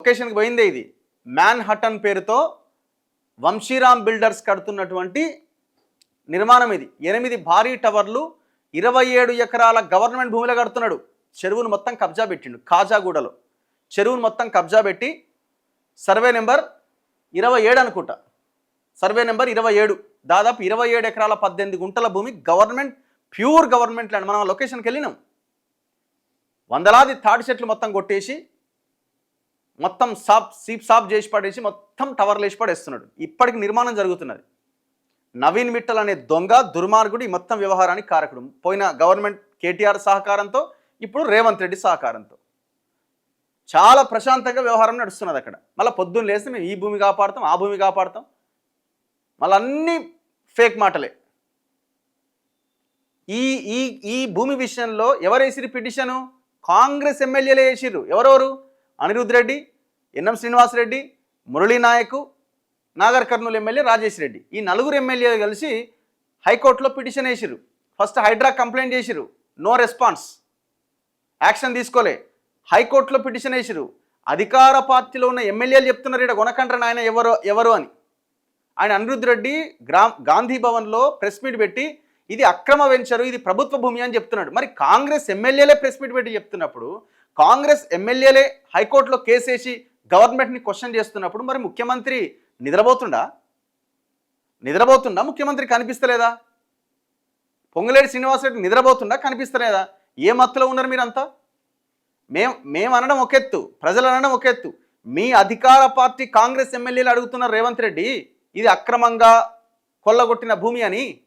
లొకేషన్కి పోయిందే ఇది. మ్యాన్ హటన్ పేరుతో వంశీరామ్ బిల్డర్స్ కడుతున్నటువంటి నిర్మాణం ఇది. 8 భారీ టవర్లు 27 ఎకరాల గవర్నమెంట్ భూమిలో కడుతున్నాడు. చెరువును మొత్తం కబ్జా పెట్టిండు. కాజాగూడలో చెరువును మొత్తం కబ్జా పెట్టి సర్వే నెంబర్ 27 అనుకుంటా, సర్వే నెంబర్ 27, దాదాపు 27 ఎకరాల 18 గుంటల భూమి గవర్నమెంట్, ప్యూర్ గవర్నమెంట్ ల్యాండ్. మనం లొకేషన్కి వెళ్ళినాం. వందలాది తాడి చెట్లు మొత్తం కొట్టేసి మొత్తం సాప్ చేసి పడేసి మొత్తం టవర్లు వేసి పడేస్తున్నాడు. ఇప్పటికి నిర్మాణం జరుగుతున్నది. నవీన్ మిట్టల్ అనే దొంగ దుర్మార్గుడు ఈ మొత్తం వ్యవహారానికి కారకుడు. పోయిన గవర్నమెంట్ కేటీఆర్ సహకారంతో, ఇప్పుడు రేవంత్ రెడ్డి సహకారంతో చాలా ప్రశాంతంగా వ్యవహారం నడుస్తున్నది అక్కడ. మళ్ళీ పొద్దున్న లేస్తే మేము ఈ భూమి కాపాడుతాం, ఆ భూమి కాపాడుతాం, మళ్ళీ అన్నీ ఫేక్ మాటలే. ఈ ఈ ఈ భూమి విషయంలో ఎవరు వేసిరు పిటిషను? కాంగ్రెస్ ఎమ్మెల్యేలే వేసిర్రు. ఎవరెవరు? అనిరుద్ రెడ్డి, ఎన్ఎం శ్రీనివాసరెడ్డి, మురళీ నాయక్, నాగర్ కర్నూలు ఎమ్మెల్యే రాజేష్ రెడ్డి, ఈ 4 ఎమ్మెల్యేలు కలిసి హైకోర్టులో పిటిషన్ వేసిర్రు. ఫస్ట్ హైడ్రా కంప్లైంట్ చేసిర్రు, నో రెస్పాన్స్, యాక్షన్ తీసుకోలే. హైకోర్టులో పిటిషన్ వేసిర్రు. అధికార పార్టీలో ఉన్న ఎమ్మెల్యేలు చెప్తున్నారు ఇక్కడ కొనకండ్రని ఆయన ఎవరు అని. ఆయన అనిరుద్ రెడ్డి గాంధీ భవన్లో ప్రెస్ మీట్ పెట్టి ఇది అక్రమ వెంచరు, ఇది ప్రభుత్వ భూమి అని చెప్తున్నాడు. మరి కాంగ్రెస్ ఎమ్మెల్యేలే ప్రెస్ మీట్ పెట్టి చెప్తున్నప్పుడు, కాంగ్రెస్ ఎమ్మెల్యేలే హైకోర్టులో కేసేసి గవర్నమెంట్ని క్వశ్చన్ చేస్తున్నప్పుడు, మరి ముఖ్యమంత్రి నిద్రపోతుండా? ముఖ్యమంత్రి కనిపిస్తలేదా? పొంగులేటి శ్రీనివాసరెడ్డి నిద్రపోతుండా? కనిపిస్తలేదా? ఏ మత్తులో ఉన్నారు మీరంతా? మేము అనడం ఒక ఎత్తు, ప్రజలు అనడం ఒక ఎత్తు. మీ అధికార పార్టీ కాంగ్రెస్ ఎమ్మెల్యేలు అడుగుతున్నారు రేవంత్ రెడ్డి ఇది అక్రమంగా కొల్లగొట్టిన భూమి అని.